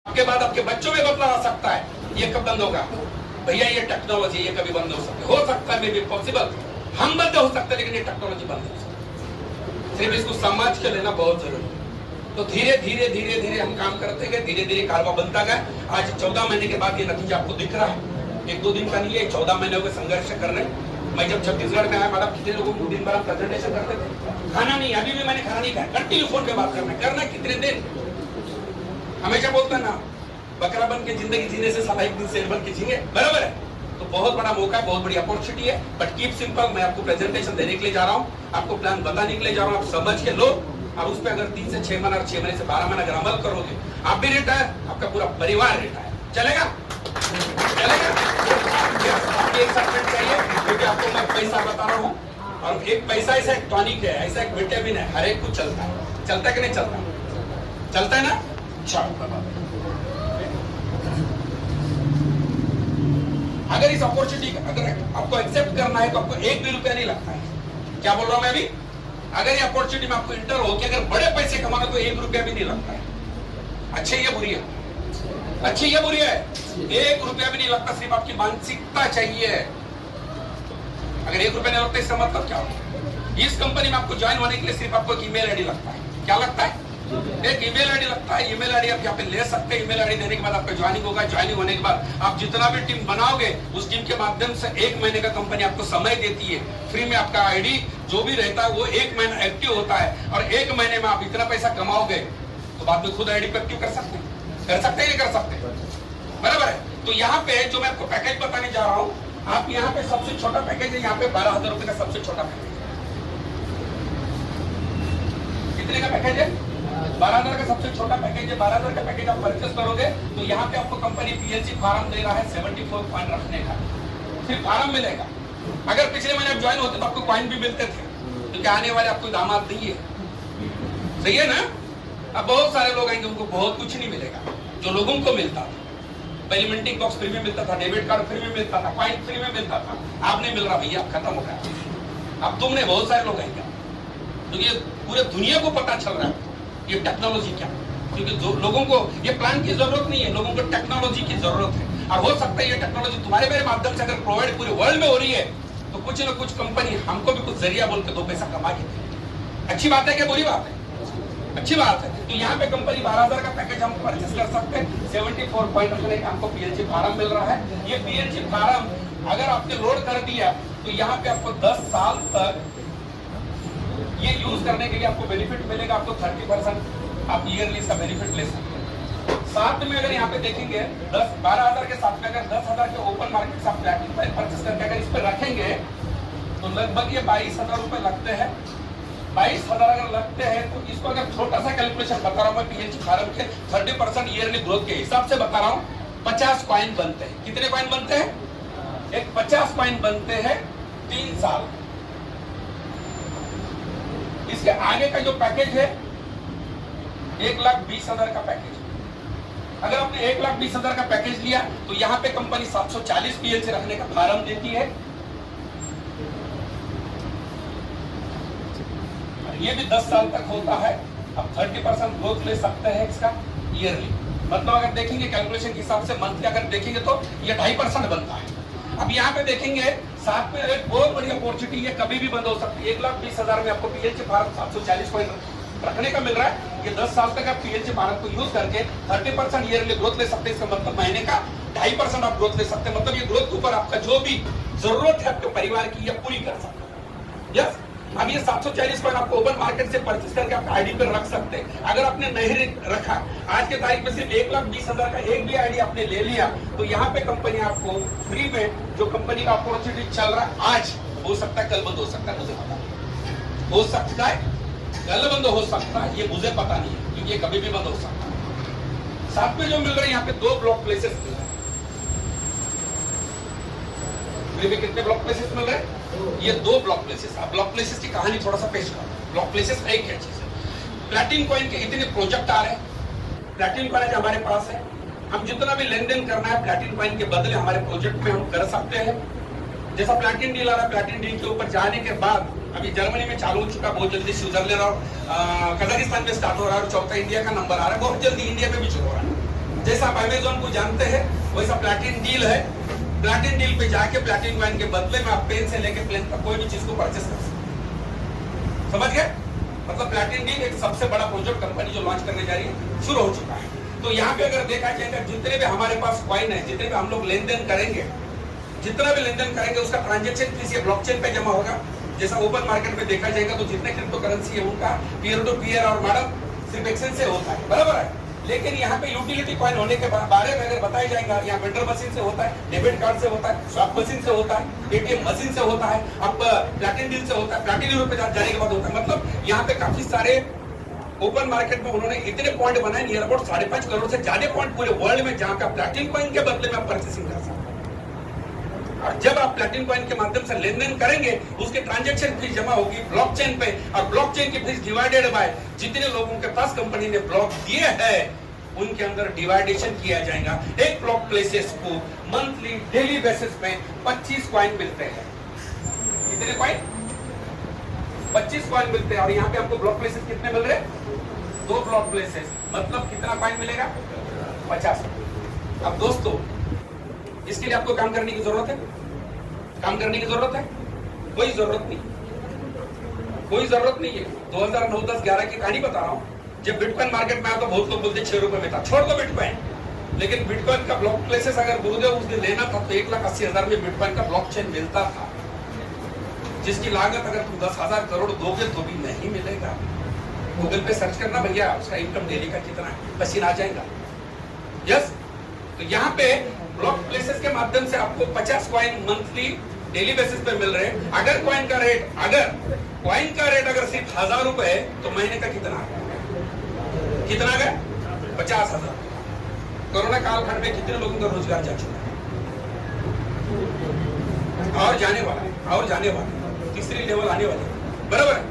आपके बाद आपके बच्चों में बदलाव आ सकता है, ये कब बंद होगा भैया? ये टेक्नोलॉजी ये कभी बंद हो सकता है, मे बी पॉसिबल, हम बंद हो सकते हैं लेकिन ये टेक्नोलॉजी बंद हो सकती है। सिर्फ इसको समझ के लेना बहुत जरूरी है। तो धीरे धीरे धीरे धीरे हम काम करते गए, धीरे धीरे कारवा बनता गया। आज 14 महीने के बाद ये नतीजा आपको दिख रहा है, एक दो दिन का नहीं है, 14 महीने हो गए संघर्ष कर रहे हैं। मैं जब छत्तीसगढ़ में आया, मैडम कितने लोगों को दिन भर प्रेजेंटेशन करते थे, खाना नहीं, अभी भी मैंने खाना नहीं खाया, कंटिन्यू फोन पे बात करना कितने दिन, हमेशा बोलता ना बकरा बन के जिंदगी जीने से साला एक दिन शेर बन के जिएंगे, बराबर है। तो बहुत बड़ा मौका है, बहुत बड़ी अपॉर्चुनिटी है, बट कीप सिंपल। मैं आपको प्रेजेंटेशन देने के लिए जा रहा हूँ, आपको प्लान बताने के लिए जा रहा हूँ, आप समझ के लो और उस पर अगर 3 से 6 महीना और 6 महीने से 12 महीना अगर अमल करोगे, आप भी रिटायर, आपका पूरा परिवार रिटायर, चलेगा चलेगा। आपकी एक सर्टिफिकेट चाहिए क्योंकि आपको मैं पैसा बता रहा हूँ, और एक पैसा ऐसा एक टॉनिक है, ऐसा एक विटामिन है, हर एक को चलता है कि नहीं चलता है ना। अगर इस अपॉर्चुनिटी अगर आपको एक्सेप्ट करना है तो आपको 1 भी रुपया नहीं लगता है। क्या बोल रहा हूं मैं अभी? अगर ये अपॉर्चुनिटी में आपको इंटर हो कि अगर बड़े पैसे कमाना तो 1 रुपया भी नहीं लगता है। अच्छी या बुरी है? अच्छी या बुरी है? 1 रुपया भी नहीं लगता, सिर्फ आपकी मानसिकता चाहिए। अगर 1 रुपया नहीं लगता इसका मतलब क्या होगा? इस कंपनी में आपको ज्वाइन होने के लिए सिर्फ आपको ईमेल आईडी लगता है। क्या लगता है? एक ईमेल आईडी लगता है। ईमेल आईडी आप यहाँ पे ले सकते हैं। ईमेल आईडी देने के बाद आपका ज्वाइनिंग होगा। ज्वाइनिंग होने के बाद आप जितना भी टीम बनाओगे उस टीम के माध्यम से 1 महीने का कंपनी आपको समय देती है फ्री में। आपका आईडी जो भी रहता है वो 1 महीना एक्टिव होता है, और 1 महीने में आप इतना पैसा कमाओगे तो बाद में खुद आईडी पे एक्टिव कर सकते हैं नहीं कर सकते, बराबर है। तो यहाँ पे जो मैं आपको पैकेज बताने जा रहा हूँ, आप यहाँ पे सबसे छोटा पैकेज है, यहाँ पे 12,000 रुपए का सबसे छोटा पैकेज। कितने का पैकेज है? 12,000 का सबसे छोटा पैकेज है। 12,000 का पैकेज आप परचेस करोगे तो यहाँ पे आपको कंपनी पीएलसी फार्म दे रहा है 74 कॉइन रखने का, सिर्फ फार्म मिलेगा। अगर पिछले महीने आप ज्वाइन होते तो आपको कॉइन भी मिलते थे, क्योंकि आने वाले आपको दामाद नहीं है, सही है ना। अब बहुत सारे लोग आएंगे उनको बहुत कुछ नहीं मिलेगा जो लोगों को मिलता था। पहले मिंटिंग बॉक्स फ्री में मिलता था, डेबिट कार्ड फ्री में मिलता था, कॉइन फ्री में मिलता था। आप नहीं मिल रहा भैया, आप खत्म हो गया। अब तुमने बहुत सारे लोग आएंगे तो ये पूरे दुनिया को पता चल रहा है ये टेक्नोलॉजी क्या, क्योंकि जो लोगों को ये प्लान की जरूरत नहीं है, लोगों को टेक्नोलॉजी की जरूरत है। और हो सकता है ये टेक्नोलॉजी तुम्हारे मेरे माध्यम से अगर प्रोवाइड पूरे वर्ल्ड में हो रही है तो कुछ ना कुछ कंपनी हमको भी कुछ जरिया बोल के 2 पैसा कमा के। अच्छी बात है क्या बुरी बात है? अच्छी बात है। तो यहाँ पे कंपनी 12,000 का पैकेज हम परचेस कर सकते हैं। 74 पॉइंट रखने का हमको पीएलसी फार्म मिल रहा है। ये पीएलसी फार्म अगर आपने लोड कर दिया तो यहाँ पे आपको 10 साल तक ये यूज करने के लिए आपको बेनिफिट मिलेगा। आपको 30% आप ईयरली इसका बेनिफिट ले सकते हैं। साथ में अगर यहाँ पे देखेंगे 12,000 के साथ में अगर 10,000 के ओपन मार्केट से आप प्लैटिनम फाइल परचेस करके अगर इस पे रखेंगे तो लगभग ये 22,000 रुपए लगते हैं। 22,000 अगर लगते हैं तो इसको अगर छोटा सा कैलकुलेशन बता रहा हूँ मैं पीएलसी फार्म के 30% ईयरली ग्रोथ के हिसाब से बता रहा हूँ। 50 कॉइन बनते हैं। कितने कॉइन बनते हैं? एक 50 कॉइन बनते हैं 3 साल। इसके आगे का जो पैकेज है 1,20,000 का पैकेज। अगर आपने 1,20,000 का पैकेज लिया तो यहाँ पे कंपनी 740 पीएलसी रखने का फार्म देती है। ये भी 10 साल तक होता है। अब 30% ग्रोथ ले सकते हैं इसका ईयरली। मतलब अगर देखेंगे कैलकुलेशन के हिसाब से मंथली अगर देखेंगे तो ये 2.5% बनता है। अब यहाँ पे देखेंगे साथ में एक बहुत बड़ी अपॉर्चुनिटी है, कभी भी बंद हो सकती है। 1,20,000 में आपको पीएलसी फार्म 740 कॉइन रखने का मिल रहा है। ये 10 साल तक आप पीएलसी फार्म को यूज करके 30% ईयरली ग्रोथ ले सकते हैं। इसका मतलब महीने का 2.5% आप ग्रोथ ले सकते हैं। मतलब ये ग्रोथ के ऊपर आपका जो भी जरूरत है आपके परिवार की ये पूरी कर सकते हैं। यस, अब ये 740 कॉइन आपको ओपन मार्केट से परचेस करके आप आईडी पर रख सकते हैं। अगर आपने नहीं रखा, आज के तारीख में सिर्फ 1,20,000 का एक भी आईडी आपने ले लिया तो यहाँ पे कंपनी आपको फ्री में जो कंपनी का अपॉर्चुनिटी चल रहा है आज, हो सकता है कल बंद हो सकता है, मुझे पता नहीं। हो सकता है कल बंद हो सकता है, ये मुझे पता नहीं है, क्योंकि ये कभी भी बंद हो सकता है। साथ में जो मिल रहा है यहाँ पे 2 ब्लॉक प्लेसेस मिल रहे हैं। कितने ब्लॉक प्लेसेस मिल रहे हैं? ये 2 ब्लॉक प्लेसेस। अब ब्लॉक प्लेसेस की कहानी थोड़ा सा पेश करो। ब्लॉक प्लेसेस एक क्या चीज है? प्लैटिनम कॉइन के इतने प्रोजेक्ट आ रहे हैं। प्लैटिनम कॉइन हमारे पास है, हम जितना भी लेन देन करना है प्लैटिनम कॉइन के बदले हमारे प्रोजेक्ट में हम कर सकते हैं। जैसा प्लैटिनम डील आ रहा है, प्लैटिनम डील के ऊपर जाने के बाद अभी जर्मनी में चालू हो चुका, बहुत जल्दी स्विट्जरलैंड और कजाकिस्तान में स्टार्ट हो रहा है, और चौथा इंडिया का नंबर आ रहा है, बहुत जल्दी इंडिया में भी शुरू हो रहा है। जैसा आप अमेजोन को जानते हैं वैसा प्लैटिन डील है। प्लैटिन डील पे जाके प्लैटिन कॉइन के बदले में आप पेन से लेके प्लेन तक कोई भी चीज को परचेस कर सकते हैं। समझ गए? मतलब प्लैटिन डील एक सबसे बड़ा प्रोजेक्ट कंपनी जो लॉन्च करने जा रही है शुरू हो चुका है। तो यहाँ पे अगर देखा जाएगा जितने भी हमारे पास कॉइन है, जितने भी हम लोग लेन देन करेंगे, जितना भी लेन देन करेंगे उसका ट्रांजेक्शन फीस ये ब्लॉकचेन पे जमा होगा। जैसा ओपन मार्केट में देखा जाएगा तो जितने क्रिप्टो करेंसी है उनका पीयर टू पीयर और मॉडल सिर्फ एक्सचेंज से होता है, बराबर है। लेकिन यहाँ पे यूटिलिटी कॉइन होने के बारे में अगर बताया जाएगा, यहाँ वेंडर मशीन से होता है, डेबिट कार्ड से होता है, स्वैप मशीन से होता है, एटीएम मशीन से होता है, अब प्लैटिन डील से होता है, प्लैटिन यूरो पे जाने के बाद होता है। मतलब यहाँ पे काफी सारे ओपन मार्केट में उन्होंने इतने पॉइंट बनाए, नियर अबाउट 5.5 करोड़ से ज्यादा पॉइंट पूरे वर्ल्ड में जहां का प्लैटिन कॉइन के बदले में आप परचेसिंग कर सकते हैं। और जब आप प्लैटिन कॉइन के माध्यम से लेन देन करेंगे उसके ट्रांजैक्शन फीस जमा होगी ब्लॉकचेन पे, और ब्लॉकचेन की फीस डिवाइडेड बाय जितने लोगों के पास कंपनी ने ब्लॉक दिए हैं उनके अंदर डिवाइडेशन किया जाएगा। एक ब्लॉक प्लेसेस को मंथली डेली बेसिस पे 25 कॉइन मिलते हैं। कितने कॉइन? 25 कॉइन मिलते हैं। और यहाँ पे आपको ब्लॉक प्लेसेस कितने मिल रहे हैं? 2 ब्लॉक प्लेसेस, मतलब कितना कॉइन मिलेगा? 50। अब दोस्तों इसके लिए आपको काम करने की जरूरत है? काम करने की जरूरत है? कोई जरूरत नहीं, कोई जरूरत नहीं है। 2009, 10, 11 की कहानी बता रहा हूँ। जब बिटकॉइन मार्केट में आया तो बहुत लोग बोलते 6 रुपए में था, छोड़ दो बिटकॉइन। लेकिन बिटकॉइन का ब्लॉक प्लेसेस अगर गुरुदेव उस दिन लेना था तो 1,80,000 में बिटकॉइन का ब्लॉकचेन मिलता था, जिसकी लागत अगर तुम 10,000 करोड़ दोगे तो भी नहीं मिलेगा। गूगल पे सर्च करना भैया, उसका इनकम डेली का कितना है, पसीना आ जाएगा। यस, तो यहाँ पे ब्लॉक प्लेसेस के माध्यम से आपको 50 कॉइन मंथली डेली बेसिस पे मिल रहे हैं। अगर कॉइन का रेट अगर सिर्फ 1,000 रुपए है तो महीने का कितना आ गया? 50,000। कोरोना कालखंड में कितने लोगों का रोजगार जा चुका है और जाने वाला है, तीसरी लेवल आने वाली है, बराबर है।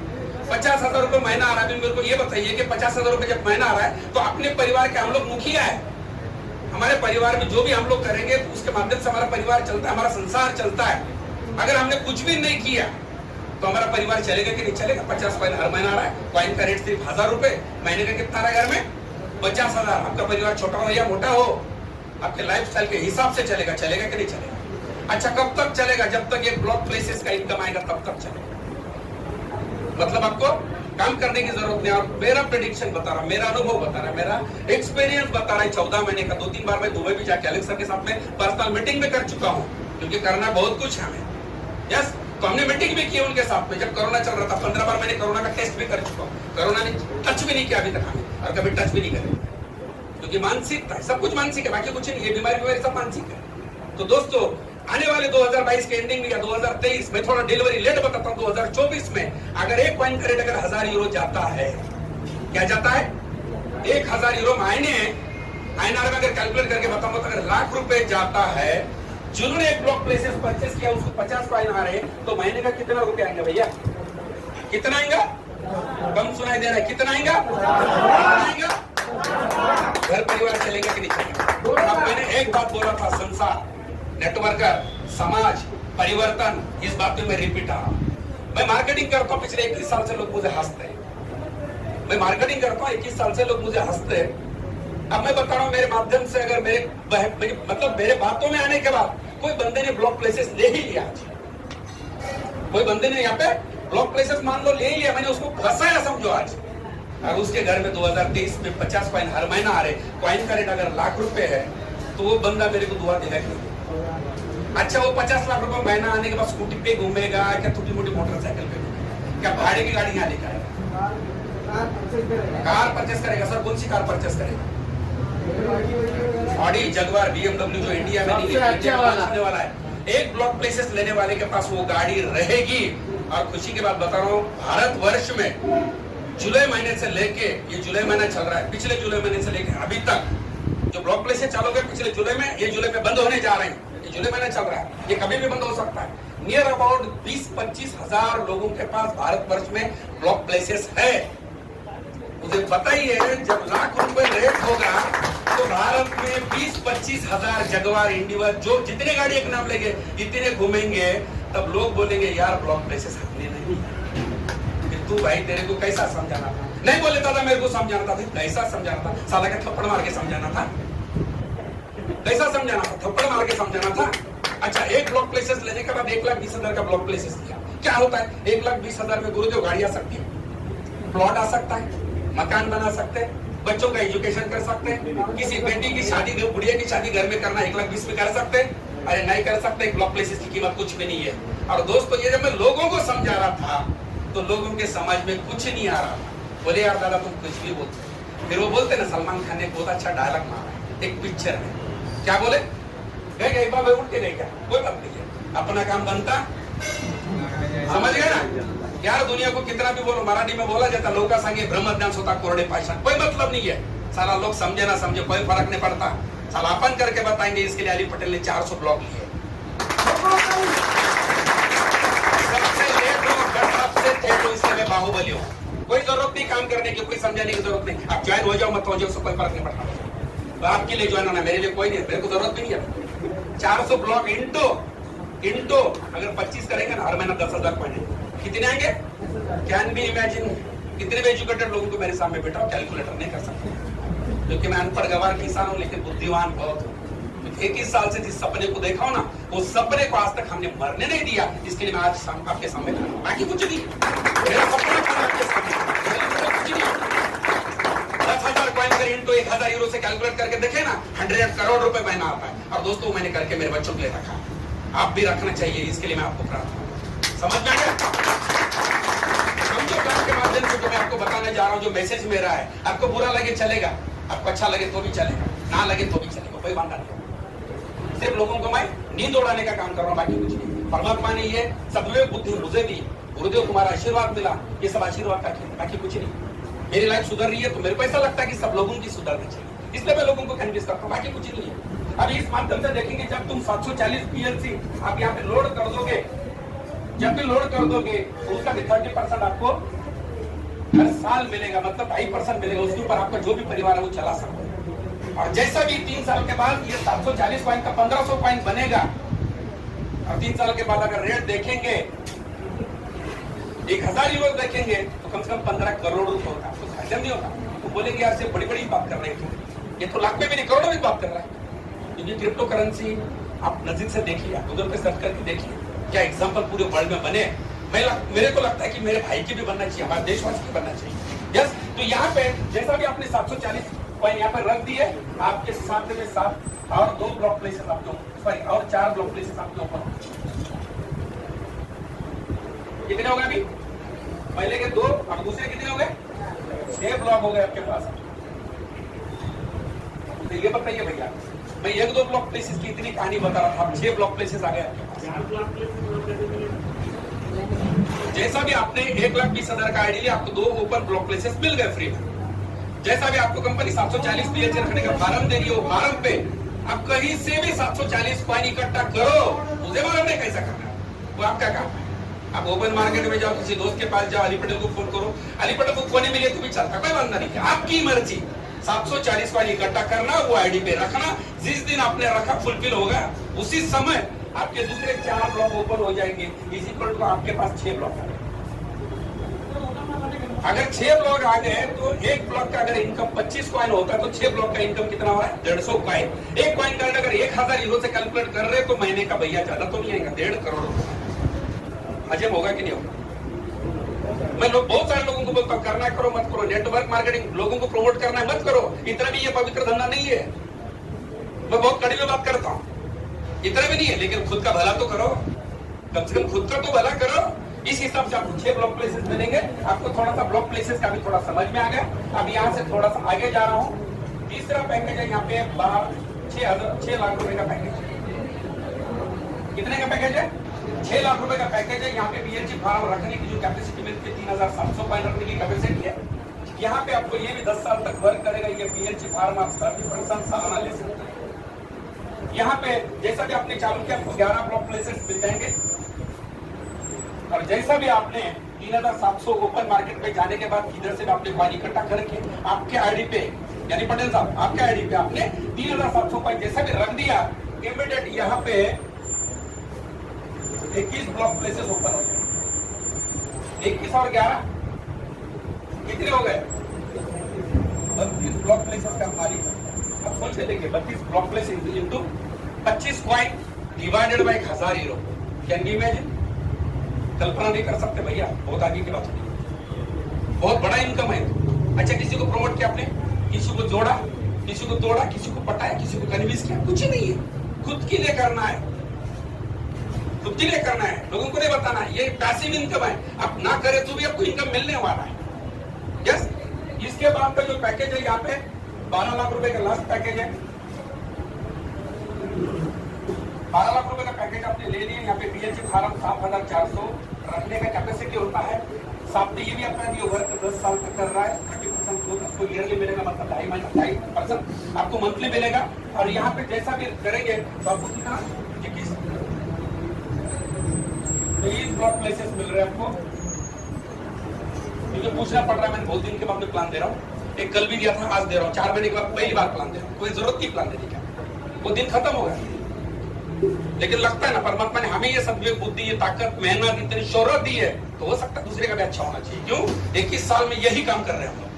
50,000 रुपए महीना आ रहा है। मेरे को ये बताइए कि 50,000 रुपए जब महीना आ रहा है तो अपने परिवार के हम लोग मुखिया है। हमारे परिवार में जो भी हम लोग करेंगे उसके माध्यम से हमारा परिवार चलता है, हमारा संसार चलता है। अगर हमने कुछ भी नहीं किया तो हमारा परिवार चलेगा कि नहीं चलेगा? 50 कॉइन हर महीना आ रहा है, कॉइन का रेट सिर्फ 1,000 रुपए, महीने का कितना आ रहा है? घर में 50,000। आपका परिवार छोटा हो या मोटा हो, आपके लाइफस्टाइल के हिसाब से चलेगा कि नहीं चलेगा? अच्छा, कब तक चलेगा? जब तक ये ब्लॉक प्लेसेस का इनकम आएगा तब तक चलेगा। मतलब आपको काम करने की जरूरत नहीं। और मेरा प्रेडिक्शन बता रहा, मेरा अनुभव बता रहा, मेरा एक्सपीरियंस बता रहा है। 14 महीने का 2-3 बार मैं दुबई भी जाके अलेक्स सर के साथ में पर्सनल मीटिंग भी कर चुका हूँ, क्योंकि करना बहुत कुछ है हमें। यस, तो हमने मीटिंग भी की उनके साथ में जब कोरोना चल रहा था। 15 बार मैंने कोरोना का टेस्ट भी कर चुका हूँ। कोरोना ने टच भी नहीं किया अभी तक हमें, और कभी टच भी नहीं करें, क्योंकि मानसिकता है, सब कुछ मानसिक है, बाकी कुछ नहीं। ये बीमारी सब मानसिक है। तो दोस्तों आने वाले 2022 के एंडिंग में या 2023 में, थोड़ा डिलीवरी लेट बताता हूँ, 2024 में अगर एक कॉइन का रेट अगर 1,000 यूरो जाता है, क्या जाता है? 1,000 यूरो महीने INR में अगर कैलकुलेट करके बताऊंगा तो अगर लाख रुपए जाता है, जिन्होंने एक ब्लॉक प्लेसेस परचेस किया उसको 50 कॉइन आ रहे हैं, तो महीने का कितना रुपया आएंगे भैया? कितना आएगा? कम सुनाई दे रहा है, कितना आएगा? घर परिवार चलेगा कि नहीं चलेगा? अब मैंने एक बात बोला था, संसार, नेटवर्कर, समाज, परिवर्तन, इस बात में मैं रिपीट आ रहा हूं। मैं मार्केटिंग करता हूं, पिछले 21 साल से लोग मुझे हंसते हैं। मैं मार्केटिंग करता हूं, 21 साल से लोग मुझे हंसते हैं। अब मैं बता रहा हूं, मेरे माध्यम से अगर मेरे बातों में आने के बाद कोई बंदे ने ब्लॉक प्लेसेस ले ही लिया, कोई बंदे ने यहाँ पे ब्लॉक प्लेसेस मान लो ले ही लिया, मैंने उसको फंसाया समझो आज, और उसके घर में 2023 में 50 कॉइन हर महीना आ रहे, कॉइन का रेट अगर लाख रुपए है तो वो बंदा मेरे को दुआ देगा कि अच्छा वो 50 लाख रुपए महीना आने के बाद स्कूटी पे घूमेगा क्या, छोटी मोटी मोटरसाइकिल पे घूमेगा क्या, भाड़े की गाड़ी यहाँ लेकर आएगा, कार परचेस करेगा? सर कौन सी कार परचेस करेगा? ऑडी, जगुआर, BMW जो इंडिया में नहीं है वाला है। एक ब्लॉक प्लेसेस लेने वाले के पास वो गाड़ी रहेगी। और खुशी की बात बता रहा हूँ, भारतवर्ष में जुलाई महीने से लेके, ये जुलाई महीना चल रहा है, पिछले जुलाई महीने से लेके अभी तक जो ब्लॉक प्लेसेस चालू गए पिछले जुलाई में, ये जुलाई में बंद होने जा रहे हैं। ये जुलाई महीना चल रहा है, ये कभी भी बंद हो सकता है। नियर अबाउट 20-25 हजार लोगों के पास भारतवर्ष में ब्लॉक प्लेसेस है। मुझे पता ही है जब लाख रुपए रेट होगा तो भारत में 20-25 हजार जगुआर, इंडिविजुअल जो जितने गाड़ी एक नाम लेंगे इतने घूमेंगे, तब लोग बोलेंगे यार ब्लॉक प्लेसेस हमने नहीं। फिर तू भाई तेरे को कैसा समझाना था? नहीं बोले दादा मेरे को समझाना था, कैसा समझाना था? साला का थप्पड़ मार के समझाना था? कैसा समझाना था? थप्पड़ मार के समझाना था। अच्छा, 1 ब्लॉक प्लेसेस लेने के बाद 1,20,000 का ब्लॉक प्लेसेस दिया। क्या होता है? 1,20,000 में गुरुदेव गाड़ी आ सकती है, प्लॉट आ सकता है, मकान बना सकते हैं, बच्चों का एजुकेशन कर सकते हैं, किसी बेटी की शादी, बुढ़िया की शादी घर में करना 1,20,000 में कर सकते हैं। अरे नहीं कर सकते, ब्लॉक प्लेसेस की कीमत कुछ भी नहीं है। और दोस्तों, ये जब मैं लोगों को समझा रहा था तो लोगों के समझ में कुछ नहीं आ रहा था। बोले यार दादा तुम कुछ भी बोलते। फिर वो बोलते ना, सलमान खान ने बहुत अच्छा डायलॉग मारा एक पिक्चर में। क्या बोले? गए एक बार उठ के नहीं, क्या कोई बात नहीं है, अपना काम बनता। समझ गए ना यार? दुनिया को कितना भी बोलो, मराठी में बोला जाता लोका सांगे ब्रह्म ज्ञान होता कोरडे पाषाण, कोई मतलब नहीं है। सारा लोग समझे ना समझे कोई फर्क नहीं पड़ता। साला अपन करके बताएंगे। इसके लिए अली पटेल ने 400 ब्लॉक लिए। सबसे लेट हो, सबसे तेज हो, इसलिए मैं बाहुबली हूँ। कोई जरूरत नहीं काम करने की, कोई समझाने की जरूरत नहीं। आप ज्वाइन हो जाओ मत हो जाओ, उससे कोई फर्क नहीं पड़ता। तो आपके लिए ज्वाइन होना, मेरे लिए कोई नहीं, मेरे को जरूरत भी नहीं है। 400 ब्लॉक इंटो अगर 25 करेंगे ना, हर महीना 10,000 पॉइंट कितने आएंगे? Can be imagine. कितने भी एजुकेटेड लोगों को मेरे सामने बैठा कैलकुलेटर नहीं कर सकते, क्योंकि मैं अनपढ़ गवार किसान हूँ, लेकिन बुद्धिमान बहुत हूँ। 21 साल से जिस सपने को देखा हूं ना, वो सपने को आज तक हमने मरने नहीं दिया। इसके लिए मैं आज आपके सामने खड़ा हूं, बाकी कुछ नहीं। मेरा सपना था आपके सामने, कुछ नहीं। 10,000 कॉइन कर इंटू 1,000 यूरो से कैलकुलेट करके देखे ना, 100 करोड़ रुपए महीना आता है। और दोस्तों, मैंने करके मेरे बच्चों के लिए रखा, आप भी रखना चाहिए। इसके लिए मैं आपको प्रार्थना, समझ में आ गया? समझो काम के माध्यम से जो मैं आपको बताने जा रहा हूँ, जो मैसेज मेरा है, आपको बुरा लगे चलेगा, आपको अच्छा लगे तो भी चलेगा, ना लगे तो भी चलेगा, कोई वादा नहीं। सिर्फ लोगों को मैं नींद उड़ाने का काम कर रहा हूँ, बाकी कुछ नहीं। परमात्मा ने ये सद्विवेक बुद्धि मुझे दी, गुरुदेव तुम्हारा आशीर्वाद मिला, ये सब आशीर्वाद का खेल, बाकी कुछ नहीं। मेरी लाइफ सुधर रही है तो मेरे को ऐसा लगता है कि सब लोगों की सुधरनी चाहिए, इसलिए मैं लोगों को कन्विंस करता हूँ, बाकी कुछ नहीं है। अभी इस माध्यम से देखेंगे, जब तुम 740 PLC आप यहाँ पे लोड कर दोगे, जब भी लोड कर दोगे तो उसका भी 30% आपको हर साल मिलेगा, मतलब 2.5% मिलेगा। उसके ऊपर आपका जो भी परिवार है वो चला सकता है। और जैसा भी 3 साल के बाद ये 740 पॉइंट का 1500 पॉइंट बनेगा, और 3 साल के बाद अगर रेट देखेंगे 1000 यूरो देखेंगे तो कम से कम 15 करोड़ रुपए होगा। आपको हजम नहीं होगा तो बोलेंगे यार से बड़ी बड़ी बात कर रहे हैं, ये तो लाख में भी नहीं करोड़ों में बात कर रहा है। क्योंकि क्रिप्टो करेंसी आप नजदीक से देखिए, आप गूगल पे सर्च करके देखिए, क्या एग्जाम्पल पूरे वर्ल्ड में बने। मेरे को लगता है कि मेरे भाई की भी बनना चाहिए, हमारे देशवासी की बनना चाहिए। यस, तो यहाँ पे जैसा भी आपने 740 पॉइंट यहाँ पर रख दिए, आपके साथ में साथ और 2 ब्लॉक प्लेसेस आपके, सॉरी और 4 ब्लॉक प्लेसेस आपके ऊपर। कितने हो गए अभी? पहले के 2 और दूसरे कितने हो गए? 6 ब्लॉक हो गए आपके पास। तो ये बताइए भैया, मैं 1-2 ब्लॉक प्लेसेस की इतनी कहानी बता रहा था, 6 ब्लॉक प्लेसेस आ गए आपके पास। जैसा भी आपने 1,20,000 का आईडी लिया, आपको 2 ओपन ब्लॉक प्लेसेस मिल गए फ्री में। जैसा भी आपको कंपनी 740 PLC रखने का फार्म दे रही है, वो फार्म पे आप कहीं से भी 740 कॉइन इकट्ठा करो, मुझे मालूम नहीं कैसा करना है, वो आपका काम है। आप ओपन मार्केट में जाओ, किसी दोस्त के पास जाओ, अली पटेल को फोन करो, अली पटेल को कोने मिले तो भी चलता, कोई बंदा नहीं है, आपकी मर्जी। 740 कॉइन इकट्ठा करना, वो आईडी पे रखना, जिस दिन आपने रखा फुलफिल होगा, उसी समय आपके दूसरे 4 ब्लॉक ओपन हो जाएंगे। इसी पर तो आपके पास 6 ब्लॉक आ गए। अगर 6 ब्लॉक आ गए तो एक ब्लॉक का अगर इनकम 25 कॉइन होता है तो 6 ब्लॉक का इनकम कितना हो रहा है? 150 कॉइन। एक कॉइन का अगर 1000 यूरो से कैलकुलेट कर रहे तो महीने का भैया ज्यादा तो नहीं आएगा, 1.5 करोड़ रुपए। हजम होगा कि नहीं होगा? मैं बहुत सारे लोगों को बोलता हूँ, करना करो मत करो, नेटवर्क मार्केटिंग लोगों को प्रमोट करना है मत करो, इतना भी ये पवित्र धंधा नहीं है। मैं बहुत कड़ी में बात करता हूँ, इतना भी नहीं है, लेकिन खुद का भला तो करो, कम से कम खुद का तो भला करो। इस हिसाब से आपको 6 ब्लॉक प्लेसेस मिलेंगे। आपको थोड़ा सा ब्लॉक प्लेसेस का भी थोड़ा समझ में आ गया। अब यहाँ से थोड़ा सा आगे जा रहा हूँ। तीसरा पैकेज है यहाँ पे 6 लाख रुपए का पैकेज। कितने का पैकेज है? 6 लाख रुपए का पैकेज है। यहाँ पे PLC फार्म रखने की जो कैपेसिटी मिलती है 3,700 कॉइन रखने की कैपेसिटी है। यहाँ पे आपको ये भी 10 साल तक वर्क करेगा। ये PLC फार्म आप 30% सालाना ले सकते हैं। यहाँ पे जैसा भी आपने चालू किया आपको 11 ब्लॉक प्लेसेस मिल जाएंगे। और जैसा भी आपने 3,700 ओपन मार्केट पे जाने के बाद इधर से आपने कॉइन इकट्ठा करके आपके आईडी पे, यानी पटेल साहब आपके आईडी पे आपने 3,700 कॉइन जैसा भी रख दिया, इमीडिएट यहाँ पे 21 ब्लॉक प्लेसेस ओपन हो जाए। 21 और 11 कितने हो गए? 32 ब्लॉक प्लेसेस का मालिक। अब आप सोच के देखिए 32 block place into 25 coin divided by 1000 euro. Can you imagine? कल्पना नहीं कर सकते भैया, बहुत आगे की बात है, बहुत बड़ा इनकम है। अच्छा, किसी को प्रमोट किया आपने, किसी को जोड़ा, किसी को तोड़ा, किसी को पटाया, किसी को कन्विंस किया, कुछ ही नहीं है। खुद के लिए करना है, खुद के लिए करना है, लोगों को नहीं बताना है। ये पैसिव इनकम है, आप ना करें तो भी आपको इनकम मिलने वाला है। यस, इसके बाद का जो पैकेज है यहाँ पे 12 लाख रुपए का लास्ट पैकेज है। 12 लाख रुपए का पैकेज आपने ले लिया। यहाँ पे पीएचई फार्म 7400 रखने का कैपेसिटी होता है। साथ में ये भी अपना ये वर्क 10 साल तक कर रहा है। 30% ग्रोथ आपको ईयरली मिलेगा, मतलब 2.5% आपको मंथली मिलेगा। और यहाँ पे जैसा भी करेंगे तो आपको कितना 23 ब्लॉक प्लेसेस मिल रहे हैं आपको। मुझे पूछना पड़ रहा है, मैंने बहुत दिन के बाद में प्लान दे रहा हूँ। एक कल भी दिया था, आज दे रहा हूँ, 4 महीने के बाद पहली बार प्लान दे रहा हूँ। कोई जरूरत नहीं प्लान देने का, वो दिन खत्म हो गया। लेकिन लगता है ना परमात्मा ने हमें ये सब बुद्धि, ये ताकत, मेहनत, इतनी शोहरत दी है, तो हो सकता है दूसरे का भी अच्छा होना चाहिए। क्यों? 21 साल में यही काम कर रहे हैं हम लोग,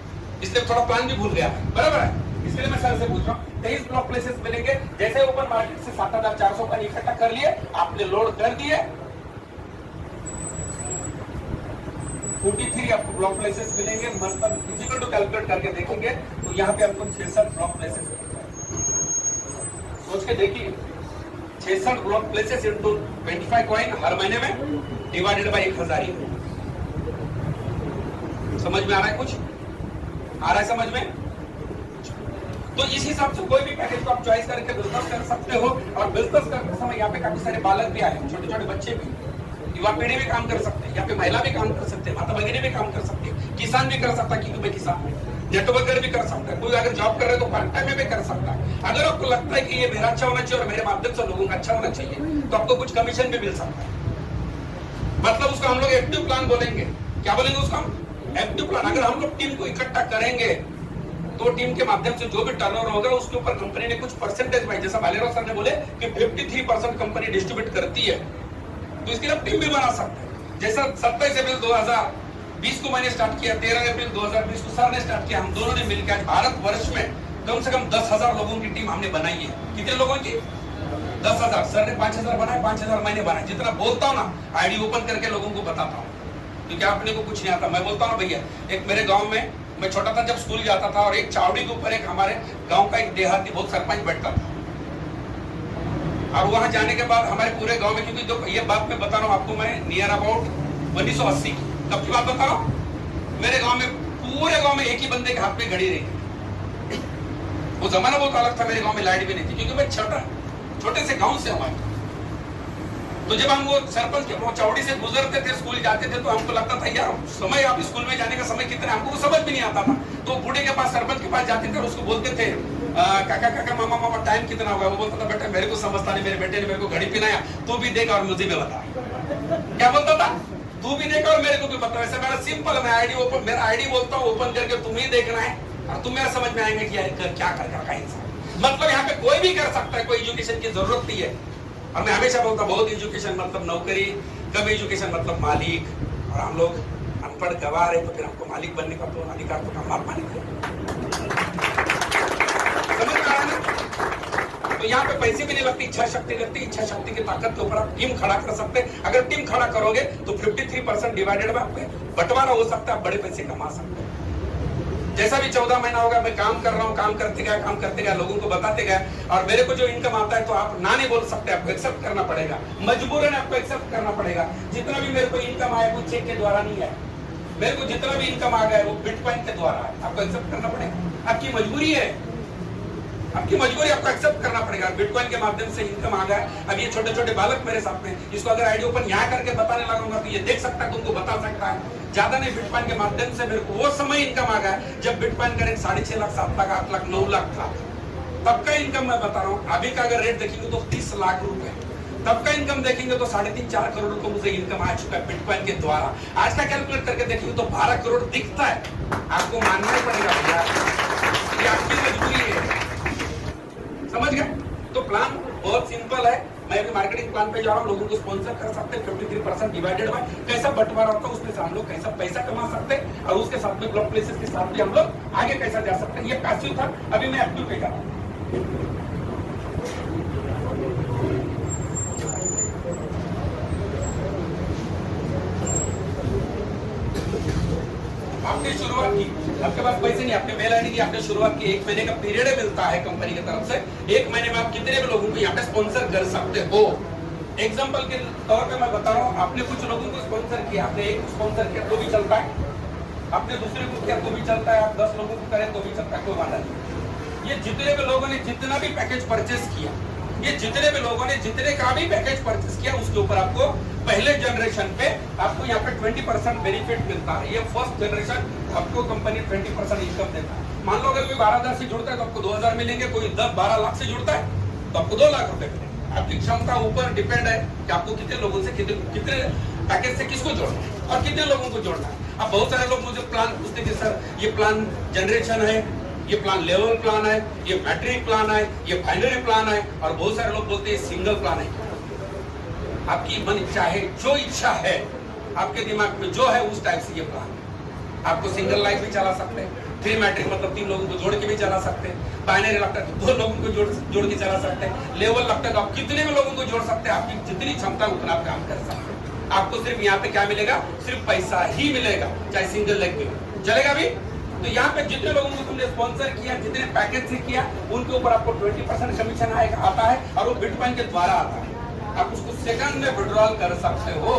इसलिए थोड़ा प्लान भी भूल गया है, बराबर है। इसलिए मैं सर से पूछ रहा हूँ 23 ब्लॉक प्लेसेस मिलेंगे। जैसे ओपन मार्केट से 7400 का इकट्ठा कर लिए, आपने लोड कर दिए, 43 आपको ब्लॉक प्लेसेस मिलेंगे। मतलब फिजिकल टू कैलकुलेट करके देखेंगे तो यहाँ पे आपको 66 ब्लॉक प्लेसेस सोच के देखिए। 66 ब्लॉक प्लेसेस इंटू 25 कॉइन हर महीने में डिवाइडेड बाय 1000। समझ में आ रहा है? कुछ आ रहा है समझ में? तो इस हिसाब से कोई भी पैकेज को आप चॉइस करके बिजनेस कर सकते हो। और बिजनेस करते समय यहाँ पे काफी सारे बालक भी आए, छोटे छोटे बच्चे भी, युवा पीढ़ी भी काम कर सकते हैं, यहाँ पे महिला भी काम कर सकते हैं, माता भगिनी भी काम कर सकती है, किसान भी कर सकता है, क्योंकि मैं किसान हूँ, नेटवर्कर भी कर सकता है। कोई अगर जॉब कर रहे तो पार्ट टाइम में भी कर सकता है। अगर आपको लगता है कि ये मेरा अच्छा होना चाहिए और मेरे माध्यम से लोगों का अच्छा होना चाहिए, तो आपको कुछ कमीशन भी मिल सकता है। मतलब उसको हम लोग एक्टिव प्लान बोलेंगे। क्या बोलेंगे उसको हम? Active plan. अगर हम लोग टीम को इकट्ठा करेंगे तो टीम के माध्यम से जो भी टर्नओवर होगा उसके ऊपर कंपनी ने कुछ परसेंटेज भाई, जैसा भालेराव सर ने बोले कि 53% कंपनी डिस्ट्रीब्यूट करती है, तो इसके लिए टीम भी बना सकते हैं। जैसा 27 अप्रैल 2020 को मैंने स्टार्ट किया, 13 अप्रैल 2020 को सर ने स्टार्ट किया, हम दोनों ने मिलकर आज भारत वर्ष में कम से कम 10,000 लोगों की टीम हमने बनाई है। कितने लोगों की? 10,000। सर ने 5,000 बनाए, 5,000 मैंने बनाए। जितना बोलता हूँ ना, आईडी ओपन करके लोगों को बताता हूँ, क्योंकि आपने को कुछ नहीं आता। मैं बोलता हूँ भैया, एक मेरे गाँव में मैं छोटा था जब स्कूल जाता था, और एक चावड़ी के ऊपर एक हमारे गांव का एक देहाती बहुत सरपंच बैठता था, और वहां जाने के बाद हमारे पूरे गांव में, क्योंकि जो ये बात मैं बता रहा हूँ आपको, मैं नियर अबाउट 1980 कब की बात बता रहा हूँ, मेरे गांव में पूरे गांव में एक ही बंदे के हाथ में घड़ी रही। वो जमाना बहुत अलग था, मेरे गांव में लाइट भी नहीं थी, क्योंकि मैं छोटे से गाँव से हमारे। तो जब हम वो सरपंच के चौड़ी से गुजरते थे, स्कूल जाते थे, तो हमको लगता था यार समय, आप स्कूल में जाने का समय कितना, हमको समझ भी नहीं आता था। तो बूढ़े के पास, सरपंच के पास जाते थे और उसको बोलते थे काका काका मामा मामा टाइम कितना होगा। वो बोलता था बेटा मेरे को समझता नहीं, मेरे बेटे ने मेरे को घड़ी पिलाया, तू भी देख और मुझे भी बता। क्या बोलता था? तू भी देख और मेरे को भी बता। वैसे मेरा सिंपल, मैं आईडी ओपन, मेरा आईडी बोलता हूँ ओपन करके तुम ही देखना है, और तुम मेरा समझ में आएंगे कि यार क्या कर रखा है इंसान। मतलब यहाँ पे कोई भी कर सकता है, कोई एजुकेशन की जरूरत नहीं है। और मैं हमेशा बोलता हूँ बहुत एजुकेशन मतलब नौकरी, कब एजुकेशन मतलब मालिक, और हम लोग अनपढ़ गवार है, तो फिर हमको मालिक बनने का तो अधिकार तो हम बाप मालिक है। समझ में आ रहा है ना? तो यहाँ पे पैसे भी नहीं लगती, इच्छा शक्ति लगती। इच्छा शक्ति की ताकत के ऊपर आप टीम खड़ा कर सकते हैं। अगर टीम खड़ा करोगे तो 53% डिवाइडेड में आपको बंटवारा हो सकता है, आप बड़े पैसे कमा सकते हैं। जैसा भी 14 महीना होगा मैं काम कर रहा हूँ, काम करते गया, लोगों को बताते गए, और मेरे को जो इनकम आता है तो आप ना नहीं बोल सकते, आपको एक्सेप्ट करना पड़ेगा, मजबूरन आपको एक्सेप्ट करना पड़ेगा। जितना भी मेरे को इनकम आया वो चेक के द्वारा नहीं है, मेरे को जितना भी इनकम आ गया वो बिटकॉइन के द्वारा है, आपको एक्सेप्ट करना पड़ेगा। आपकी मजबूरी है, आपकी मजबूरी, आपको एक्सेप्ट करना पड़ेगा। बिटकॉइन के माध्यम से इनकम आ गया। अब ये छोटे छोटे बालक मेरे साथ में, इसको अगर आईडी ओपन यहाँ करके बताने लगूंगा तो ये देख सकता है, तुमको बता सकता है। ज्यादा नहीं, बिटकॉइन के माध्यम से मेरे को वो समय इनकम आ गया जब बिटकॉइन का रेट 6.5 लाख, 7 लाख, 8 लाख, 9 लाख था। तब का इनकम मैं बता रहा हूँ। अभी का अगर रेट देखेंगे तो 30 लाख रुपए, तब का इनकम देखेंगे तो 3.5-4 करोड़ रुपए मुझे इनकम आ चुका है बिटकॉइन के द्वारा। आज का कैलकुलेट करके देखेंगे तो 12 करोड़ दिखता है। आपको मानना ही पड़ेगा भैया, ये आपकी मजबूरी है। समझ गए? तो प्लान बहुत सिंपल है। मैं अभी मार्केटिंग प्लान पे जा रहा हूँ, लोगों को स्पॉन्सर कर सकते हैं। 53% डिवाइडेड बाय कैसा बंटवारा होता है, उसमें से हम लोग कैसा पैसा कमा सकते हैं, और उसके साथ में ब्लॉक प्लेसेस के साथ भी हम लोग आगे कैसा जा सकते हैं। ये पैसिव था, अभी मैं एक्टिव पे जा रहा हूँ। आपने शुरुआत की, आपके पास पैसे नहीं, आपने मेल आईडी की, आपने शुरुआत की, 1 महीने का पीरियड मिलता है कंपनी की तरफ से। 1 महीने में आप कितने भी लोगों को यहाँ पे स्पॉन्सर कर सकते हो। एग्जांपल के तौर पे मैं बता रहा हूँ, आपने कुछ लोगों को स्पॉन्सर किया, आपने एक स्पॉन्सर किया तो भी चलता है, आपने दूसरे को किया तो भी चलता है, आप 10 लोगों को करें तो भी चलता है, कोई वादा नहीं। ये जितने भी लोगों ने जितना भी पैकेज परचेस किया, ये जितने भी लोगों ने जितने का भी पैकेज परचेस किया, उसके ऊपर आपको पहले जनरेशन पे आपको यहाँ पे 20% बेनिफिट मिलता है। ये फर्स्ट जनरेशन आपको कंपनी 20% इनकम देता है। मान लो अगर कोई 12,000 से जुड़ता है तो आपको 2,000 मिलेंगे, कोई 10-12 लाख से जुड़ता है तो आपको 2 लाख रुपए मिलेंगे। आपकी क्षमता ऊपर डिपेंड है कि आपको कितने लोगों से कितने पैकेज से किसको जोड़ना है और कितने लोगों को जोड़ना है। अब बहुत सारे लोग मुझे प्लान पूछते हैं कि सर ये प्लान जनरेशन है, ये प्लान लेवल प्लान है, ये मैट्रिक प्लान है, ये फाइनरी प्लान है, और बहुत सारे लोग बोलते हैं सिंगल प्लान है। आपकी मन इच्छा है, जो इच्छा है आपके दिमाग में जो है उस टाइप से ये प्लान है। आपको सिंगल लाइफ भी चला सकते हैं, 3 मैट्रिक मतलब 3 लोगों को जोड़ के भी चला सकते हैं, बाइनरी लगता है तो 2 लोगों को जोड़ के चला सकते हैं, लेवल लगता है तो आप कितने भी लोगों को जोड़ सकते हैं। आपकी जितनी क्षमता उतना आप काम कर सकते हैं। आपको सिर्फ यहाँ पे क्या मिलेगा, सिर्फ पैसा ही मिलेगा, चाहे सिंगल लेग भी चलेगा भी। तो यहाँ पे जितने लोगों को तुमने स्पॉन्सर किया, जितने पैकेज से किया, उनके ऊपर आपको 20% कमीशन आएगा, आता है, और वो बिटकॉइन के द्वारा आता है। आप उसको सेकंड में विड्रॉल कर सकते हो।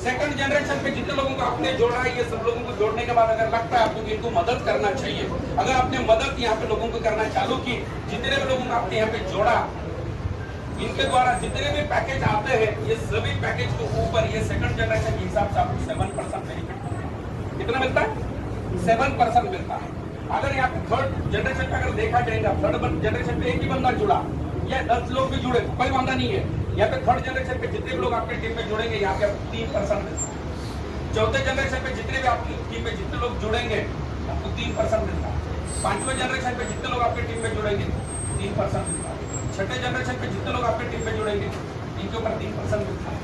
सेकंड जनरेशन पे जितने लोगों को आपने जोड़ा है, ये सब लोगों को जोड़ने के बाद अगर लगता है आपको कि इनको मदद करना चाहिए, अगर आपने मदद यहाँ पे लोगों को करना चालू की, जितने भी लोगों को आपने यहाँ पे जोड़ा, इनके द्वारा जितने भी पैकेज आते हैं, ये सभी पैकेज के ऊपर ये सेकंड जनरेशन के हिसाब से आपको 7% बेनिफिट कितना मिलता है, 7% मिलता है। अगर यहाँ पे थर्ड जनरेशन पे अगर देखा जाएगा, थर्ड जनरेशन पे एक ही बंदा जुड़ा या 10 लोग भी जुड़े कोई वादा नहीं है। यहाँ पे थर्ड जनरेशन पे जितने भी लोग आपके टीम में जुड़ेंगे, यहाँ पे 3% मिलता है। चौथे जनरेशन पे जितने भी आपकी टीम में जितने लोग जुड़ेंगे आपको 3% मिलता है। 5वें जनरेशन पे जितने लोग आपके टीम में जुड़ेंगे 3% मिलता है। 6ठे जनरेशन पे जितने लोग आपके टीम में जुड़ेंगे इनके ऊपर 3% मिलता है।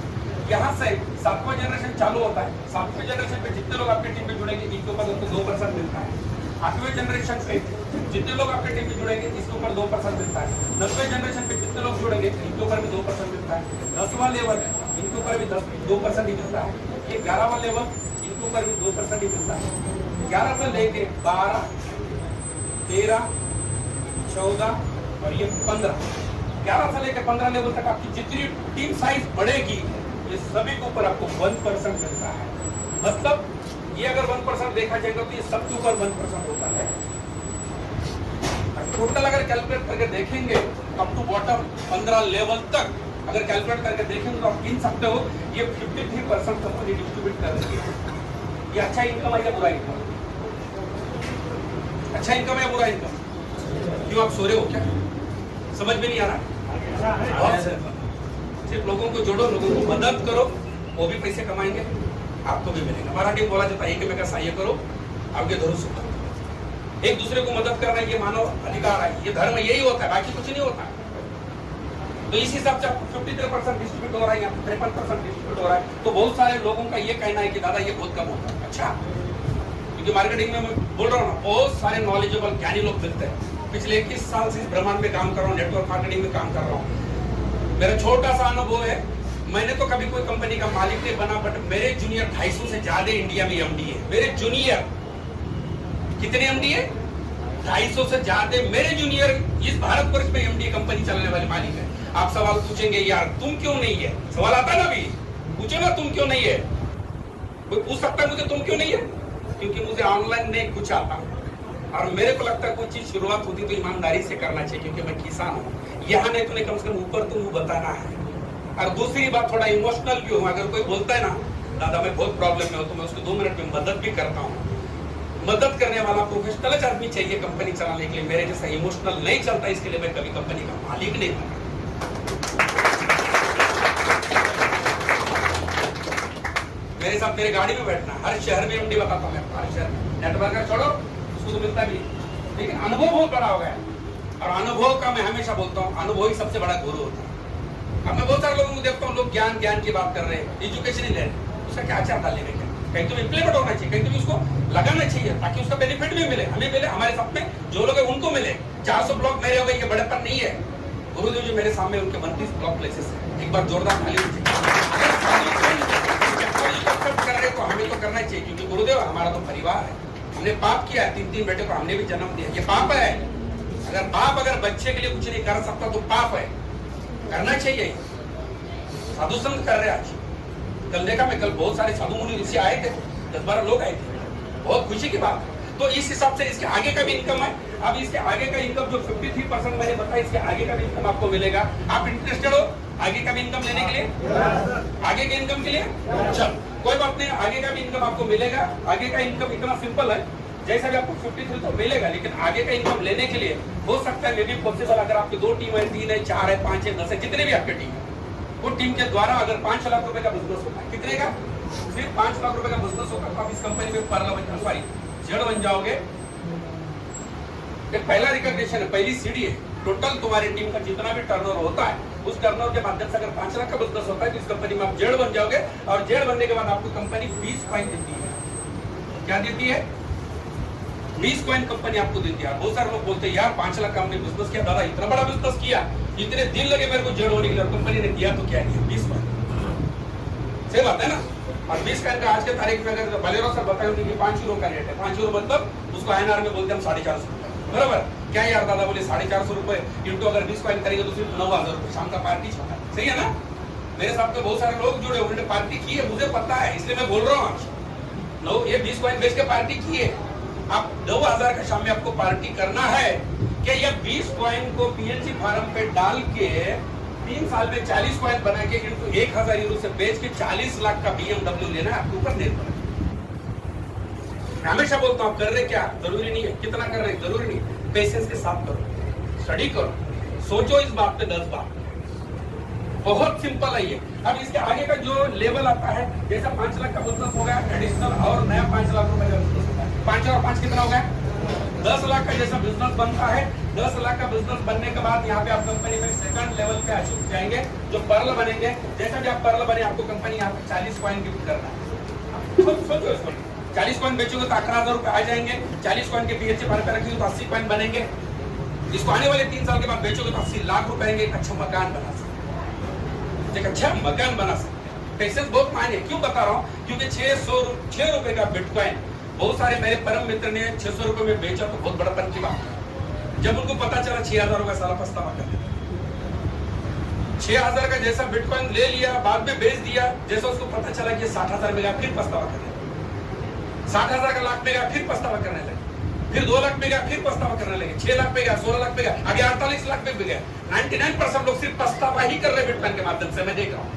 यहाँ से 7वां जनरेशन चालू होता है, 7वें जनरेशन पे जितने लोग आपके टीम में जुड़ेंगे इनके ऊपर 2% मिलता है। 8वें जनरेशन पे जितने लोग आपके टीम में जुड़ेंगे इसके ऊपर 2% मिलता है। 10वें जनरेशन पे जितने लोग जुड़ेंगे इनके ऊपर भी 2% मिलता है। 10वां लेवल इनके ऊपर भी 2% ही मिलता है। ये 11वां लेवल इनके ऊपर भी 2% ही मिलता है। 11 से लेके 12, 13, 14 और ये 15, 11 से लेकर 15 लेवल तक आपकी जितनी टीम साइज बढ़ेगी, ये सभी के ऊपर आपको 1% मिलता है। मतलब ये अगर 1% देखा जाएगा तो ये सबके ऊपर 1% होता है। टोटल अगर कैलकुलेट करके देखेंगे टॉप टू बॉटम 15 लेवल तक अगर कैलकुलेट करके देखेंगे तो आप गिन सकते हो ये 53% कंपनी डिस्ट्रीब्यूट कर रही है। ये अच्छा इनकम है या बुरा इनकम? अच्छा इनकम है या बुरा इनकम? क्यों आप सो रहे हो क्या? समझ में नहीं आ रहा? सिर्फ लोगों को जोड़ो, लोगों को मदद करो, वो भी पैसे कमाएंगे, आपको भी मिलेगा। मराठी में बोला जाता है एक में का सहाय करो आपके धरो सुख। एक दूसरे को मदद करना ये मानव अधिकार है, ये धर्म यही होता है, बाकी कुछ नहीं होता। तो इस हिसाब से आपको 53% डिस्ट्रीब्यूट हो रहा है, यहाँ 53% डिस्ट्रीब्यूट हो रहा है। तो बहुत सारे लोगों का ये कहना है कि दादा ये बहुत कम होता है। अच्छा, क्योंकि मार्केटिंग में मैं बोल रहा हूँ ना, बहुत सारे नॉलेजेबल ज्ञानी लोग मिलते हैं। पिछले 21 साल से इस ब्रह्मांड में काम कर रहा हूँ, नेटवर्क मार्केटिंग में काम कर रहा हूँ। मेरा छोटा सा अनुभव है, मैंने तो कभी कोई कंपनी का मालिक नहीं बना, बट मेरे जूनियर 250 से ज्यादा इंडिया में एमडी है। मेरे जूनियर कितने एमडी है? 250 से ज्यादा मेरे जूनियर इस भारतवर्ष में एमडी कंपनी चलाने वाले मालिक है। आप सवाल पूछेंगे यार तुम क्यों नहीं है, सवाल आता है ना, भी पूछे ना तुम क्यों नहीं है। कोई पूछ सकता है मुझे तुम क्यों नहीं है? क्योंकि मुझे ऑनलाइन नहीं कुछ आता, और मेरे को लगता है कोई चीज शुरुआत होती तो ईमानदारी से करना चाहिए, क्योंकि मैं किसान हूँ। यहाँ नहीं तो कम से कम ऊपर तो मुझे बताना है। और दूसरी बात, थोड़ा इमोशनल भी हूँ। अगर कोई बोलता है ना दादा मैं बहुत प्रॉब्लम में हूँ, तो मैं उसको 2 मिनट में मदद भी करता हूँ। मदद करने वाला प्रोफेशनल आदमी चाहिए कंपनी चलाने के लिए। मेरे जैसा इमोशनल नहीं चलता, इसके लिए मैं कभी कंपनी का मालिक नहीं बना। मेरे साथ मेरे गाड़ी में बैठना, हर शहर में एमडी बताता हूँ मैं, हर शहर में। नेटवर्क छोड़ो, उसको तो मिलता भी, लेकिन अनुभव बहुत बड़ा हो गया। और अनुभव का मैं हमेशा बोलता हूँ, अनुभव ही सबसे बड़ा गुरु होता है। अब मैं बहुत सारे लोगों को देखता हूँ, लोग ज्ञान की बात कर रहे हैं, एजुकेशन ही ले रहे हैं। उसका क्या चाहता लेने का? कहीं तो इम्प्लीमेंट होना चाहिए, कहीं तो उसको लगाना चाहिए ताकि उसका बेनिफिट भी मिले, हमें मिले, हमारे साथ में जो लोग हैं उनको मिले। 400 ब्लॉक मैं मेरे हो गए, ये बड़ेपन नहीं है। गुरुदेव जी मेरे सामने उनके 29 ब्लॉक प्लेसेस है। एक बार जोरदार ताली दीजिए। कर रहे तो हमें तो करना चाहिए, क्योंकि गुरुदेव हमारा तो परिवार है। हमने पाप किया है, 3 बेटे को हमने भी जन्म दिया, ये पाप है। अगर बाप अगर बच्चे के लिए कुछ नहीं कर सकता तो पाप है, करना चाहिए। साधु संत कर रहे आज। कल देखा मैं, कल बहुत सारे साधु मुनि ऋषि आए थे, 10-12 लोग आए थे, बहुत खुशी की बात है। तो इस हिसाब से इसके आगे का भी इनकम है। अब इसके आगे का इनकम जो 53% मैंने बताया, इसके आगे का भी इनकम आपको मिलेगा। आप इंटरेस्टेड हो आगे का भी इनकम लेने के लिए? आगे के इनकम के लिए चल कोई बात नहीं, आगे का भी इनकम आपको मिलेगा। आगे का इनकम इतना सिंपल है, जैसा भी आपको 53 तो मिलेगा, लेकिन आगे का इनकम लेने के लिए हो सकता है मे बी पॉसिबल, अगर आपकी 2 टीम है, 3 है, 4 है, 5 है, 10 है, जितने भी आपके टीम है, वो टीम के द्वारा अगर 5 लाख रुपए का बिजनेस होता है, कितने का? सिर्फ 5 लाख रुपए का बिजनेस होता है, तो आप इस कंपनी में जेड बन जाओगे। पहला रिकॉग्निशन है, पहली सीढ़ी है। टोटल तुम्हारी टीम का जितना भी टर्नओवर होता है, उस टर्नओवर के माध्यम से अगर 5 लाख का बिजनेस होता है तो इस कंपनी में आप जेड बन जाओगे। और जेड बनने के बाद आपको कंपनी 20 कॉइन देती है। क्या देती है? 20 कॉइन कंपनी आपको देती है। बहुत सारे लोग बोलते हैं यार 5 लाख का हमने बिजनेस किया, दादा इतना बड़ा बिजनेस किया, इतने दिन लगे मेरे को जेड होने के लिए, कंपनी ने किया तो क्या किया? 20 कॉइन। सही बात है ना? और 20 कॉइन का आज के तारीख में अगर बलेरो सर बताए कि 5 यूरो का रेट है, 5 यूरो मतलब उसको INR में बोलते हम 450 रुपए, बराबर? क्या यार दादा बोले 450 रुपए इंटू अगर 20 कॉइन करेंगे तो सिर्फ 9000 रुपए शाम का पार्टी छोटा। सही है ना? मेरे साथ में बहुत सारे लोग जुड़े, उन्होंने पार्टी की है, मुझे पता है, इसलिए मैं बोल रहा हूँ आज। ये 20 कॉइन बेच के पार्टी की है। आप 9000 का शाम में आपको पार्टी करना है कि ये 20 कॉइन को PNC फार्म पे डाल के 3 साल में 40 कॉइन बना के इंटू 1000 यूरो से बेच के 40 लाख का BMW लेना है, आपके ऊपर निर्भर है। हमेशा बोलता हूँ, कर रहे क्या जरूरी नहीं है, कितना कर रहे जरूरी नहीं, पेशेंस के साथ करो, स्टडी करो, सोचो इस बात पे 10 बार। बहुत सिंपल है ये। अब इसके आगे का जो लेवल आता है, जैसा 5 लाख का बिजनेस हो गया, एडिशनल और नया 5 लाख रुपए का बिजनेस होता है। 5 और 5 कितना हो गया? 10 लाख का जैसा बिजनेस बनता है। 10 लाख का बिजनेस बनने के बाद यहाँ पे आप कंपनी में सेकंड लेवल पे अचीव जाएंगे, जो पर्ल बनेंगे। जैसा भी आप पर्ल बने, आपको कंपनी यहाँ पे 40 कॉइन गिफ्ट करना है। सोचो इसको, 40 कॉइन बेचोगे तो 11,000 रुपए आ जाएंगे। 40 कॉइन के PNC फार्म पे रखेंगे तो 80 कॉइन बनेंगे। इसको आने वाले 3 साल के बाद बेचोगे तो 80 लाख रुपए आएंगे। एक अच्छा मकान बना सकते, एक अच्छा मकान बना सकते। पेशेंस बहुत मायने। क्यों बता रहा हूँ? क्योंकि 6 रुपए का बिटकॉइन बहुत सारे मेरे परम मित्र ने 600 रुपए में बेचा, तो बहुत बड़पन की बात है। जब उनको पता चला 6000 रुपए साला पछतावा कर लिया। 6000 का जैसा बिटकॉइन ले लिया, बाद में बेच दिया। जैसा उसको पता चला कि 60,000 में गया, फिर पछतावा कर लिया। 60,000 का लाख में गया, फिर पछतावा करने लगे। फिर 2 लाख में गया, फिर पछतावा करने लगे। 6 लाख में गया, 16 लाख में गया, आगे 48 लाख में भी गया। 99% लोग सिर्फ पछतावा ही कर रहे बिटकॉइन के माध्यम से, मैं देख रहा हूँ।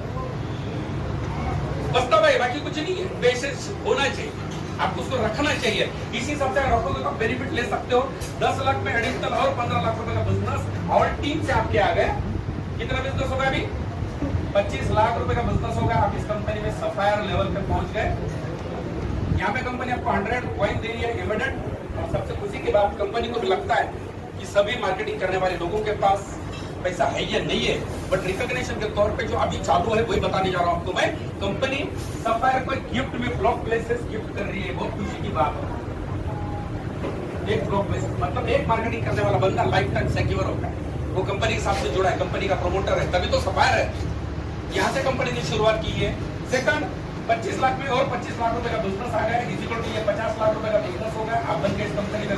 पछतावा है, बाकी कुछ नहीं है। पेशेंस होना चाहिए, आपको उसको रखना चाहिए। इसी हिसाब से रखोगे तो बेनिफिट ले सकते हो। 10 लाख में एडिशनल और 15 लाख रुपए का बिजनेस और टीम से आपके आ गए। कितना बिजनेस होगा अभी? 25 लाख रुपए का बिजनेस होगा। आप इस कंपनी में सफायर लेवल पे पहुंच गए। यहाँ पे कंपनी आपको 100 कॉइन दे रही है इमीडिएट। और सबसे खुशी की बात, कंपनी को भी लगता है कि सभी मार्केटिंग करने वाले लोगों के पास पैसा है या नहीं है, बट रिकॉग्निशन के तौर पे जो अभी चालू है वही बताने जा रहा हूँ आपको मैं। कंपनी सफायर को गिफ्ट में ब्लॉक प्लेसेस गिफ्ट कर रही है। बहुत खुशी की बात है। एक ब्लॉक प्लेस मतलब एक मार्केटिंग करने वाला बंदा लाइफ टाइम सिक्योर होता है। वो कंपनी के साथ से जुड़ा है, कंपनी का प्रमोटर है, तभी तो सफायर है। यहाँ से कंपनी ने शुरुआत की है। सेकंड, 25 लाख में और 25 लाख रुपए का बिजनेस आ गया है। इसी को 50 लाख रुपए का बिजनेस होगा। आप बन गए इस कंपनी में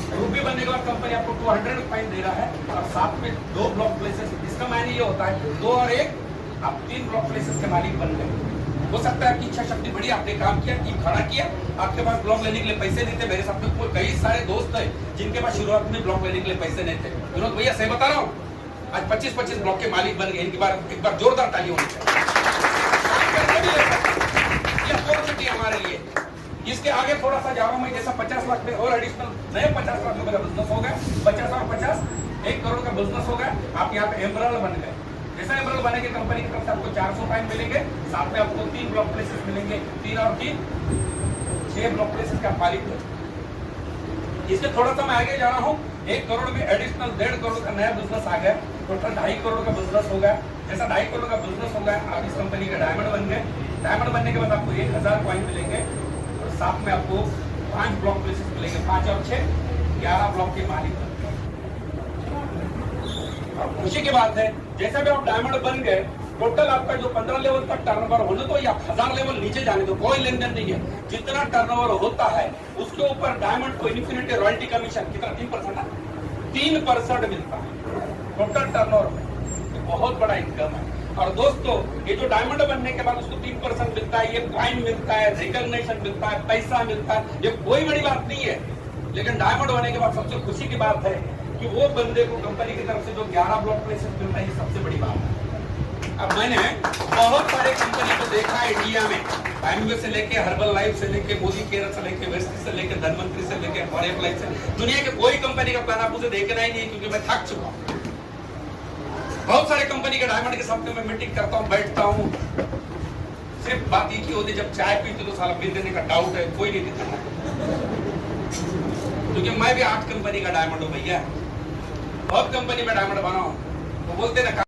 रूबी बनने के बाद कंपनी आपको 200 कॉइन दे रहा है और साथ में 2 ब्लॉक प्लेसेस। इसका मायने ये होता है 2 और 1 आप 3 ब्लॉक प्लेसेस के मालिक बन गए। हो सकता है आपकी इच्छा शक्ति बड़ी, आपने काम किया, टीम खड़ा किया, आपके पास ब्लॉक लेने के लिए पैसे नहीं थे। मेरे साथ में कई सारे दोस्त है जिनके पास शुरुआत में ब्लॉक लेने के लिए पैसे नहीं थे। विनोद भैया सही बता रहा हूँ, आज 25-25 ब्लॉक के मालिक बन गए। एक बार जोरदार ताली होनी चाहिए। हमारे लिए इसके आगे थोड़ा सा जा रहा हूं मैं। जैसा 50 लाख में और एडिशनल नए 50 लाख रुपए का बिजनेस हो गया, 50 और 50 1 करोड़ का बिजनेस हो गया। आप यहाँ पे एमरल्ड बन गए। जैसा एमरल्ड बने के कंपनी की तरफ से आपको 400 कॉइन मिलेंगे, साथ में आपको 3 ब्लॉक प्लेसेस मिलेंगे। 3 और 3 6 ब्लॉक प्लेसेस का मालिक है। इसके थोड़ा सा मैं आगे जा रहा हूँ। 1 करोड़ में एडिशनल 1.5 करोड़ का नया बिजनेस आ गया। टोटल 2.5 करोड़ का बिजनेस हो गया। जैसा 2.5 करोड़ का बिजनेस हो गया, आप इस कंपनी के डायमंड बन गए। डायमंड बनने के बाद आपको 1000 कॉइन मिलेंगे और साथ में आपको 5 ब्लॉक प्लेसेस मिलेंगे। 5 और 6 11 ब्लॉक के मालिक। और खुशी की बात है, जैसे भी आप डायमंड बन गए, टोटल आपका जो 15 लेवल तक टर्नओवर होने दो या 1000 लेवल नीचे जाने दो, कोई लेन देन नहीं है। जितना टर्नओवर होता है उसके ऊपर डायमंड को इन्फिनिटी रॉयल्टी कमीशन कितना 3% है, 3% मिलता है टोटल टर्नओवर में। तो बहुत बड़ा इनकम है। और दोस्तों, ये जो डायमंड बनने के बाद उसको 3% मिलता है, ये कॉइन मिलता है, रिकॉग्निशन मिलता है, पैसा मिलता है, ये कोई बड़ी बात नहीं है। लेकिन डायमंड होने के बाद सबसे खुशी की बात है कि वो बंदे को कंपनी की तरफ से जो 11 ब्लॉक प्लेसेस मिलता है, ये सबसे बड़ी बात है। अब मैंने बहुत सारे कंपनी को देखा है इंडिया में, एमवे से लेके हर्बल लाइफ से लेके मोदी केयर से लेके वेस्ट से लेके धनवंतरी से लेके फॉरेन लाइफ से, दुनिया के कोई कंपनी का प्लान आप उसे देखना ही नहीं, क्योंकि मैं थक चुका हूँ। बहुत सारे कंपनी के डायमंड के साथ में मीटिंग करता हूँ, बैठता हूँ, सिर्फ बात एक ही होती, जब चाय पीते तो साला बिल देने का डाउट है, कोई नहीं देता। क्योंकि मैं भी 8 कंपनी का डायमंड हूँ भैया, बहुत कंपनी में डायमंड बना हूँ। तो बोलते ना